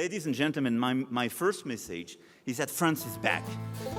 Ladies and gentlemen, my first message is that France is back.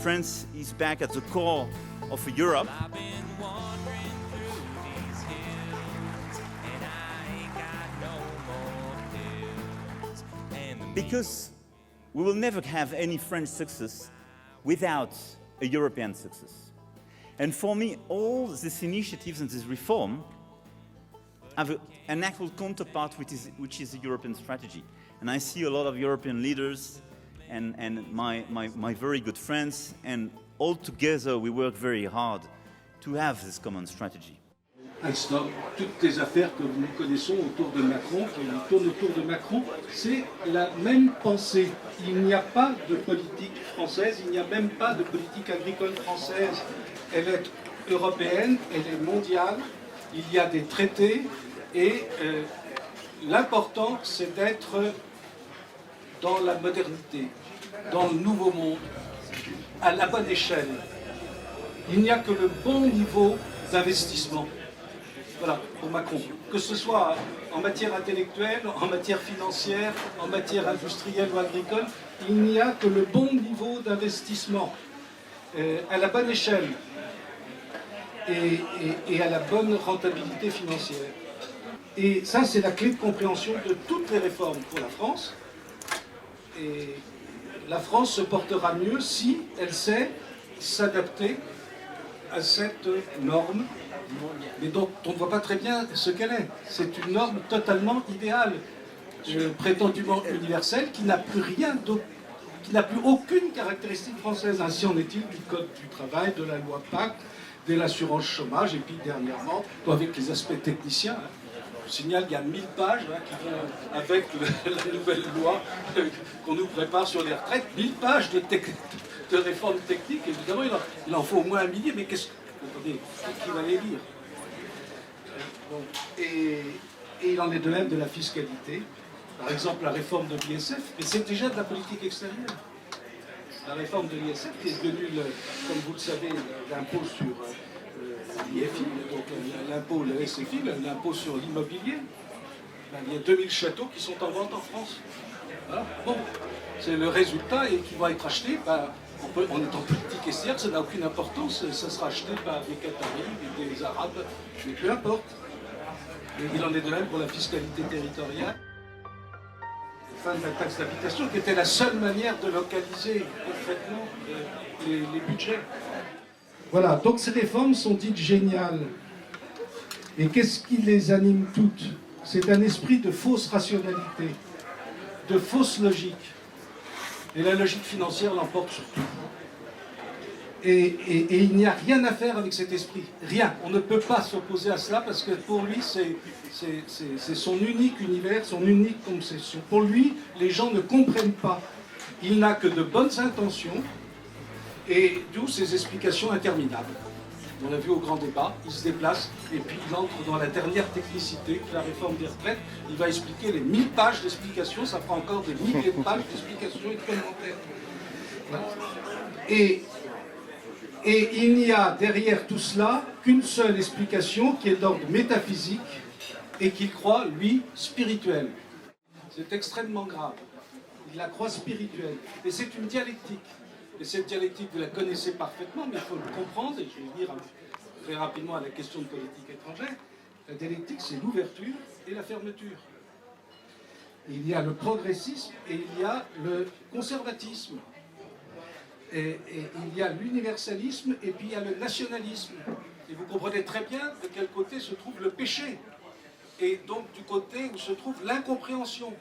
France is back at the core of Europe. I've been wandering through these hills, and I ain't got no more pills. And the Because we will never have any French success without a European success. And for me, all these initiatives and this reform have an actual counterpart which is the European strategy. And I see a lot of European leaders and my very good friends, and all together we work very hard to have this common strategy. Alstom, toutes les affaires que nous connaissons autour de Macron, qui tournent autour de Macron, c'est la même pensée. Il n'y a pas de politique française, il n'y a même pas de politique agricole française. Elle est européenne, elle est mondiale, il y a des traités et l'important c'est d'être dans la modernité, dans le nouveau monde, à la bonne échelle. Il n'y a que le bon niveau d'investissement. Voilà, pour Macron. Que ce soit en matière intellectuelle, en matière financière, en matière industrielle ou agricole, il n'y a que le bon niveau d'investissement, à la bonne échelle et à la bonne rentabilité financière. Et ça, c'est la clé de compréhension de toutes les réformes pour la France. Et la France se portera mieux si elle sait s'adapter à cette norme, mais dont on ne voit pas très bien ce qu'elle est. C'est une norme totalement idéale, prétendument universelle, qui n'a plus rien d'autre, qui n'a plus aucune caractéristique française. Ainsi en est-il du Code du travail, de la loi Pacte, de l'assurance chômage, et puis dernièrement, avec les aspects techniciens. Je signale qu'il y a 1000 pages qui vont avec la nouvelle loi qu'on nous prépare sur les retraites. 1000 pages de réformes techniques, évidemment, il en faut au moins 1 millier, mais attendez, qui va les lire? Et il en est de même de la fiscalité. Par exemple, la réforme de l'ISF, mais c'est déjà de la politique extérieure. La réforme de l'ISF qui est devenue, comme vous le savez, l'impôt sur l'IFI, donc l'impôt, le SFI, l'impôt sur l'immobilier. Il y a 2000 châteaux qui sont en vente en France. Voilà. Bon, c'est le résultat et qui va être acheté. On est en politique extérieure, ça n'a aucune importance. Ça sera acheté par des Qataris, des Arabes, mais peu importe. Et il en est de même pour la fiscalité territoriale. Fin de la taxe d'habitation, qui était la seule manière de localiser concrètement les budgets. Voilà, donc ces réformes sont dites géniales. Et qu'est-ce qui les anime toutes? C'est un esprit de fausse rationalité, de fausse logique. Et la logique financière l'emporte sur tout. Et il n'y a rien à faire avec cet esprit. Rien. On ne peut pas s'opposer à cela parce que pour lui, c'est son unique univers, son unique conception. Pour lui, les gens ne comprennent pas. Il n'a que de bonnes intentions et d'où ces explications interminables. On l'a vu au grand débat, il se déplace et puis il entre dans la dernière technicité, la réforme des retraites. Il va expliquer les 1000 pages d'explications, ça fera encore des milliers de pages d'explications et de commentaires. Voilà. Et il n'y a derrière tout cela qu'une seule explication qui est d'ordre métaphysique et qu'il croit, lui, spirituelle. C'est extrêmement grave. Il la croit spirituelle. Et c'est une dialectique. Et cette dialectique, vous la connaissez parfaitement, mais il faut le comprendre, et je vais venir très rapidement à la question de politique étrangère. La dialectique, c'est l'ouverture et la fermeture. Il y a le progressisme et il y a le conservatisme. Et il y a l'universalisme et puis il y a le nationalisme. Et vous comprenez très bien de quel côté se trouve le péché. Et donc du côté où se trouve l'incompréhension,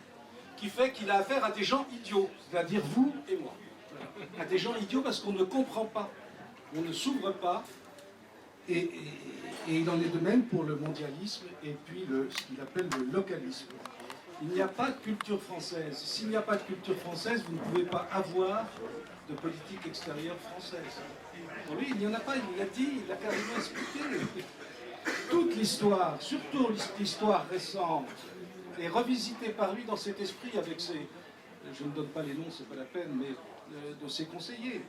qui fait qu'il a affaire à des gens idiots, c'est-à-dire vous et moi. À des gens idiots parce qu'on ne comprend pas, on ne s'ouvre pas. Et il en est de même pour le mondialisme et puis ce qu'il appelle le localisme. Il n'y a pas de culture française. S'il n'y a pas de culture française, vous ne pouvez pas avoir de politique extérieure française. Pour lui, il n'y en a pas, il l'a dit, il l'a carrément expliqué. Toute l'histoire, surtout l'histoire récente, est revisitée par lui dans cet esprit avec ses... Je ne donne pas les noms, c'est pas la peine, mais de ses conseillers.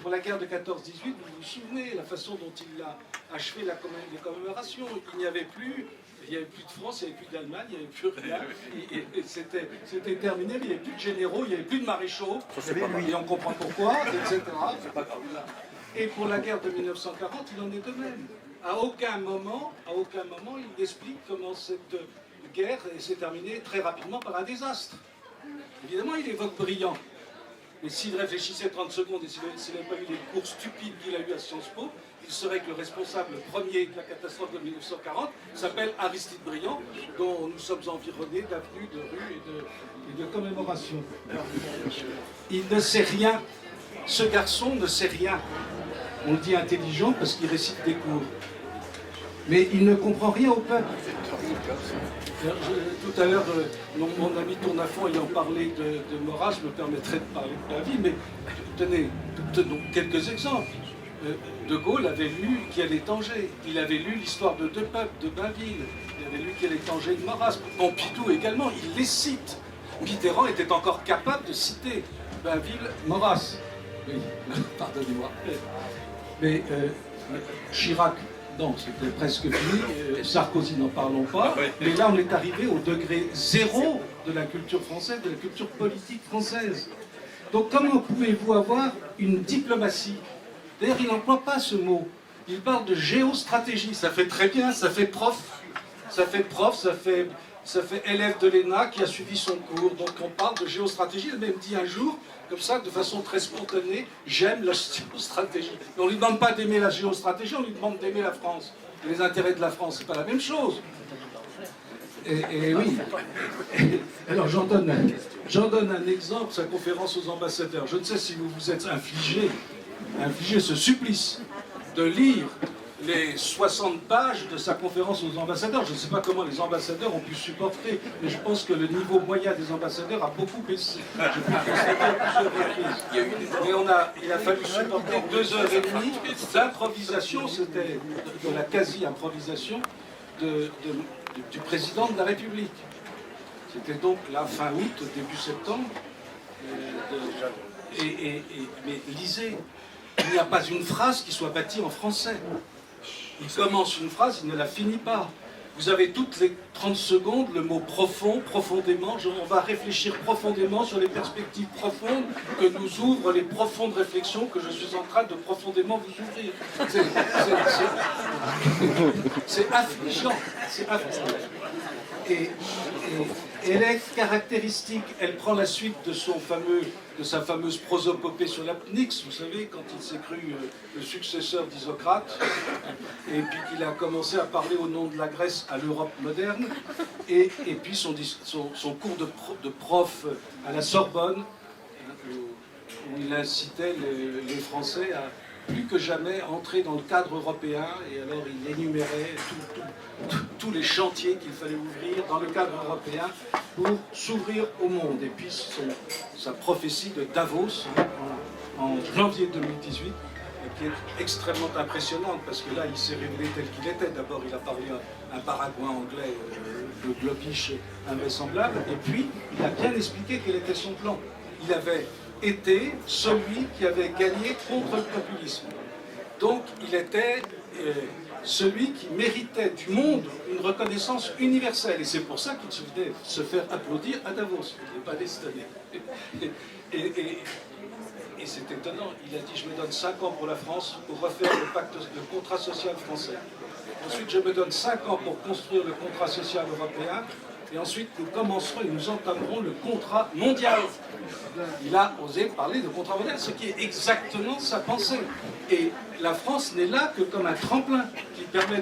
Pour la guerre de 14-18, vous vous souvenez la façon dont il a achevé les commémorations. Il n'y avait plus de France, il n'y avait plus d'Allemagne, il n'y avait plus rien. Et c'était terminé, mais il n'y avait plus de généraux, il n'y avait plus de maréchaux. Et on comprend pourquoi, etc. Et pour la guerre de 1940, il en est de même. À aucun moment, il explique comment cette guerre s'est terminée très rapidement par un désastre. Évidemment, il évoque Briand. Mais s'il réfléchissait 30 secondes et s'il n'avait pas eu les cours stupides qu'il a eu à Sciences Po, il saurait que le responsable premier de la catastrophe de 1940 s'appelle Aristide Briand, dont nous sommes environnés d'avenues, de rues et de commémorations. Il ne sait rien. Ce garçon ne sait rien. On le dit intelligent parce qu'il récite des cours. Mais il ne comprend rien au peuple. Tout à l'heure, mon ami Tournafond ayant parlé de Maurras me permettrait de parler de Bainville, mais tenons quelques exemples. De Gaulle avait lu Quel est Tanger, il avait lu l'histoire de deux peuples de Bainville, il avait lu Quel est Tanger de Maurras, Pompidou également, il les cite. Mitterrand était encore capable de citer Bainville, Maurras. Oui, pardonnez-moi. Mais Chirac, non, c'était presque fini. Sarkozy, n'en parlons pas. Mais là, on est arrivé au degré zéro de la culture française, de la culture politique française. Donc, comment pouvez-vous avoir une diplomatie? D'ailleurs, il n'emploie pas ce mot. Il parle de géostratégie. Ça fait très bien, ça fait prof. Ça fait élève de l'ENA qui a suivi son cours. Donc, on parle de géostratégie. Il a même dit un jour, comme ça, de façon très spontanée, j'aime la géostratégie. Et on ne lui demande pas d'aimer la géostratégie, on lui demande d'aimer la France. Et les intérêts de la France, c'est pas la même chose. Et oui. Alors j'en donne un exemple, sa conférence aux ambassadeurs. Je ne sais si vous vous êtes infligé ce supplice de lire les 60 pages de sa conférence aux ambassadeurs. Je ne sais pas comment les ambassadeurs ont pu supporter, mais je pense que le niveau moyen des ambassadeurs a beaucoup baissé. Je peux constater à plusieurs reprises. Mais il a fallu supporter 2h30 d'improvisation, c'était de la quasi-improvisation du président de la République. C'était donc la fin août, début septembre. Mais lisez, il n'y a pas une phrase qui soit bâtie en français. Il commence une phrase, il ne la finit pas. Vous avez toutes les 30 secondes le mot profond, profondément. On va réfléchir profondément sur les perspectives profondes que nous ouvrent les profondes réflexions que je suis en train de profondément vous ouvrir. C'est affligeant. C'est affligeant. Et elle est caractéristique, elle prend la suite de sa fameuse prosopopée sur l'apnix, vous savez, quand il s'est cru le successeur d'Isocrate, et puis qu'il a commencé à parler au nom de la Grèce à l'Europe moderne, et puis son cours de prof à la Sorbonne, où il incitait les Français à plus que jamais entrer dans le cadre européen, et alors il énumérait tous les chantiers qu'il fallait ouvrir dans le cadre européen pour s'ouvrir au monde. Et puis sa prophétie de Davos en janvier 2018, qui est extrêmement impressionnante, parce que là il s'est révélé tel qu'il était. D'abord il a parlé un paraguayen anglais de globish invraisemblable, et puis il a bien expliqué quel était son plan. Il avait été celui qui avait gagné contre le populisme. Donc il était celui qui méritait du monde une reconnaissance universelle. Et c'est pour ça qu'il se venait se faire applaudir à Davos. Il n'est pas destiné. Et c'est étonnant. Il a dit, je me donne 5 ans pour la France pour refaire le contrat social français. Ensuite, je me donne 5 ans pour construire le contrat social européen. Et ensuite, nous commencerons et nous entamerons le contrat mondial. Il a osé parler de contrat mondial, ce qui est exactement sa pensée. Et la France n'est là que comme un tremplin qui permet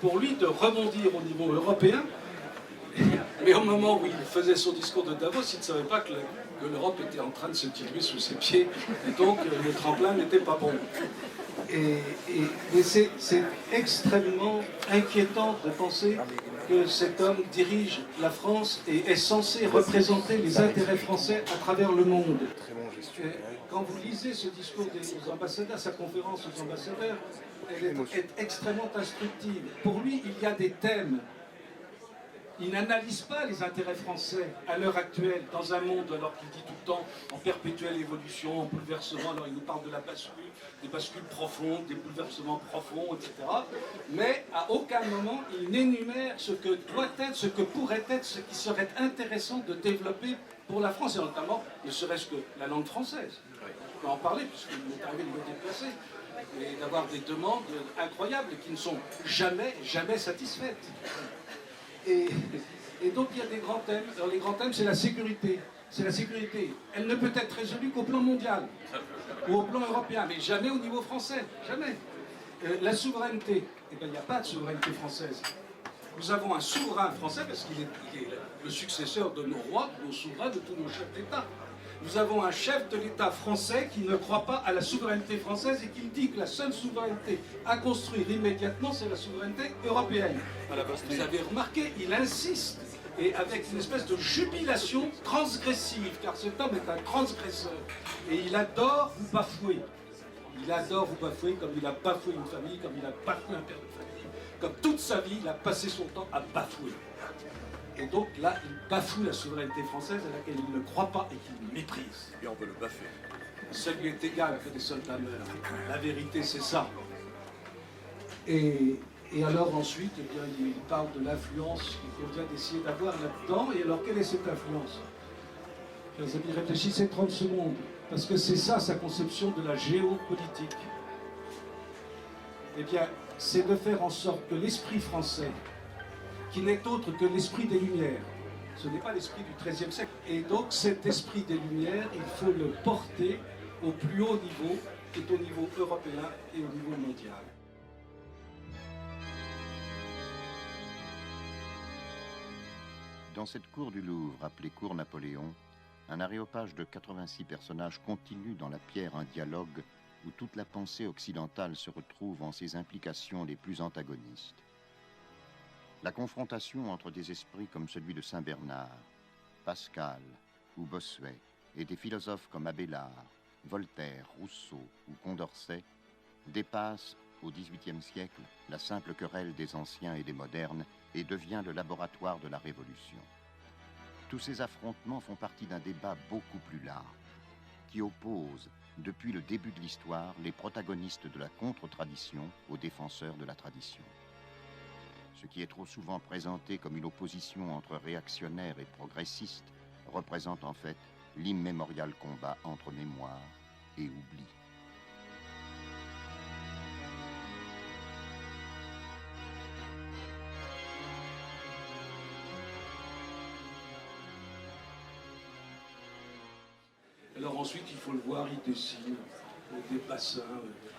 pour lui de rebondir au niveau européen. Mais au moment où il faisait son discours de Davos, il ne savait pas que l'Europe était en train de se diluer sous ses pieds. Et donc, le tremplin n'était pas bon. Mais c'est extrêmement inquiétant de penser que cet homme dirige la France et est censé représenter les intérêts français à travers le monde. Quand vous lisez ce discours des ambassadeurs, sa conférence aux ambassadeurs, elle est extrêmement instructive. Pour lui, il y a des thèmes Il n'analyse pas les intérêts français à l'heure actuelle, dans un monde, alors qu'il dit tout le temps, en perpétuelle évolution, en bouleversement. Alors il nous parle de la bascule, des bascules profondes, des bouleversements profonds, etc. Mais à aucun moment, il n'énumère ce que doit être, ce que pourrait être, ce qui serait intéressant de développer pour la France, et notamment, ne serait-ce que la langue française. On peut en parler, puisqu'il m'est arrivé de me déplacer, et d'avoir des demandes incroyables qui ne sont jamais satisfaites. Et donc il y a des grands thèmes. Alors les grands thèmes, c'est la sécurité. C'est la sécurité. Elle ne peut être résolue qu'au plan mondial, ou au plan européen, mais jamais au niveau français. Jamais. La souveraineté. Eh bien, il n'y a pas de souveraineté française. Nous avons un souverain français, parce qu'il est le successeur de nos rois, de nos souverains, de tous nos chefs d'État. Nous avons un chef de l'État français qui ne croit pas à la souveraineté française et qui dit que la seule souveraineté à construire immédiatement, c'est la souveraineté européenne. Vous avez remarqué, il insiste, et avec une espèce de jubilation transgressive, car cet homme est un transgresseur. Et il adore vous bafouer. Il adore vous bafouer comme il a bafoué une famille, comme il a bafoué un père de famille. Comme toute sa vie, il a passé son temps à bafouer. Et donc là, il bafoue la souveraineté française à laquelle il ne croit pas et qu'il méprise. Et on veut le baffer. Ça lui est égal que des soldats meurent. La vérité, c'est ça. Et alors ensuite, eh bien, il parle de l'influence qu'il convient d'essayer d'avoir là-dedans. Et alors, quelle est cette influence? Chers amis, réfléchissez 30 secondes. Parce que c'est ça, sa conception de la géopolitique. Eh bien, c'est de faire en sorte que l'esprit français, qui n'est autre que l'esprit des Lumières. Ce n'est pas l'esprit du XIIIe siècle. Et donc cet esprit des Lumières, il faut le porter au plus haut niveau, qui est au niveau européen et au niveau mondial. Dans cette cour du Louvre, appelée cour Napoléon, un aréopage de 86 personnages continue dans la pierre un dialogue où toute la pensée occidentale se retrouve en ses implications les plus antagonistes. La confrontation entre des esprits comme celui de Saint-Bernard, Pascal ou Bossuet et des philosophes comme Abélard, Voltaire, Rousseau ou Condorcet dépasse au XVIIIe siècle la simple querelle des anciens et des modernes et devient le laboratoire de la Révolution. Tous ces affrontements font partie d'un débat beaucoup plus large qui oppose, depuis le début de l'histoire, les protagonistes de la contre-tradition aux défenseurs de la tradition. Ce qui est trop souvent présenté comme une opposition entre réactionnaires et progressistes représente en fait l'immémorial combat entre mémoire et oubli. Alors ensuite, il faut le voir, il dessine des bassins.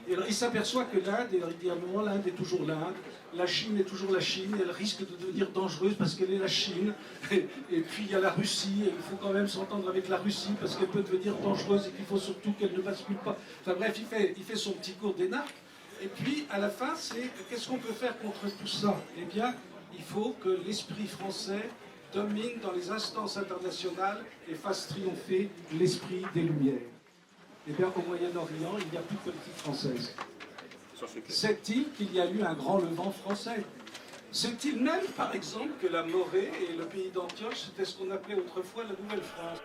Et alors, il s'aperçoit que l'Inde, il dit à un moment, l'Inde est toujours l'Inde, la Chine est toujours la Chine, et elle risque de devenir dangereuse parce qu'elle est la Chine. Et puis il y a la Russie, et il faut quand même s'entendre avec la Russie parce qu'elle peut devenir dangereuse et qu'il faut surtout qu'elle ne bascule pas. Enfin bref, il fait son petit cours d'énarque. Et puis à la fin, c'est qu'est-ce qu'on peut faire contre tout ça? Eh bien, il faut que l'esprit français domine dans les instances internationales et fasse triompher l'esprit des Lumières. Eh bien, au Moyen-Orient, il n'y a plus de politique française. Sait-il qu'il y a eu un grand levant français? Sait-il même, par exemple, que la Morée et le pays d'Antioche, c'était ce qu'on appelait autrefois la Nouvelle-France?